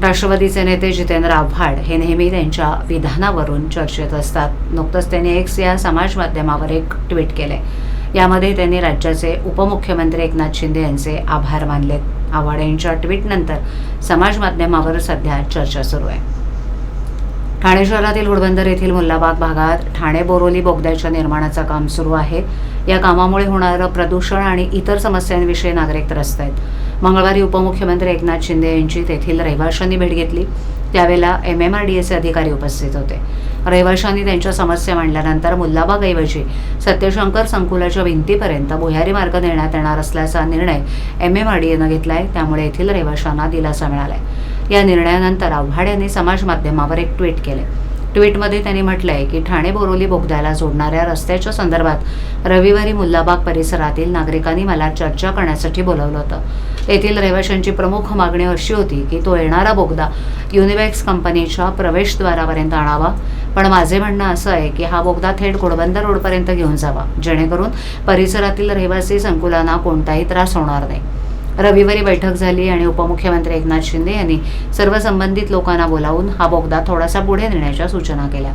राष्ट्रवादीचे नेते जितेंद्र आव्हाड हे नेहमी त्यांच्या विधानावरून चर्चेत असतात. नुकतंच त्यांनी एक्स या समाज माध्यमावर एक ट्विट केले. यामध्ये त्यांनी राज्याचे उपमुख्यमंत्री एकनाथ शिंदे यांचे आभार मानलेत. आव्हाड यांच्या ट्विटनंतर समाज माध्यमावर सध्या चर्चा सुरू आहे. ठाणे शहरातील घोडबंदर येथील मुल्लाबाग भागात ठाणे बोरोली बोगद्याच्या निर्माणाचं काम सुरू आहे. या कामामुळे होणारं प्रदूषण आणि इतर समस्यांविषयी नागरिक त्रस्त आहेत. मंगळवारी उपमुख्यमंत्री एकनाथ शिंदे यांची तेथील रहिवाशांनी भेट घेतली. त्यावेळेला MMRDAचे अधिकारी उपस्थित होते. रहिवाशांनी त्यांच्या समस्या मांडल्यानंतर मुल्लाबागऐवजी सत्यशंकर संकुलाच्या भिंतीपर्यंत भुयारी मार्ग देण्यात येणार असल्याचा निर्णय MMRDAनं घेतलाय. त्यामुळे येथील रहिवाशांना दिलासा मिळालाय. या निर्णयानंतर आव्हाड यांनी समाज माध्यमावर एक ट्विट केले. ट्विटमध्ये त्यांनी म्हटलंय की ठाणे बोरोली बोगद्याला जोडणाऱ्या रस्त्याच्या संदर्भात रविवारी मुल्लाबाग परिसरातील नागरिकांनी मला चर्चा करण्यासाठी बोलावलं होतं. येथील रहिवाशांची प्रमुख मागणी अशी होती की तो येणारा बोगदा युनिवॅक्स कंपनीच्या प्रवेशद्वारापर्यंत आणावा. पण माझे म्हणणं असं आहे की हा बोगदा थेट घोडबंदर रोडपर्यंत घेऊन जावा, जेणेकरून परिसरातील रहिवासी संकुलांना कोणताही त्रास होणार नाही. रविवारी बैठक झाली आणि उपमुख्यमंत्री एकनाथ शिंदे यांनी सर्व संबंधित लोकांना बोलावून हा बोगदा थोडासा पुढे नेण्याच्या सूचना केल्या.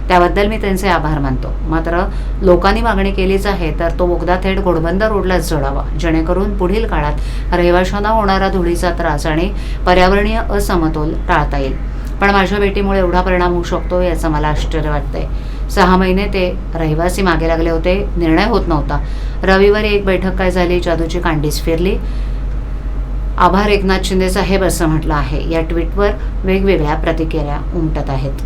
त्याबद्दल मी त्यांचे आभार मानतो. मात्र लोकांनी मागणी केलीच आहे तर तो बोगदा थेट घोडबंदर रोडलाच जोडावा, जेणेकरून पुढील काळात रहिवाशांना होणारा धुळीचा त्रास आणि पर्यावरणीय असमतोल टाळता येईल. पण माझ्या भेटीमुळे एवढा परिणाम होऊ शकतो याचं मला आश्चर्य वाटतंय. 6 महिने ते रहिवासी मागे लागले होते, निर्णय होत नव्हता. रविवारी एक बैठक काय झाली, जादूची कांडीच फिरली. आभार एकनाथ शिंदे साहेब असं म्हटलं आहे. या ट्विटवर वेगवेगळ्या प्रतिक्रिया उमटत आहेत.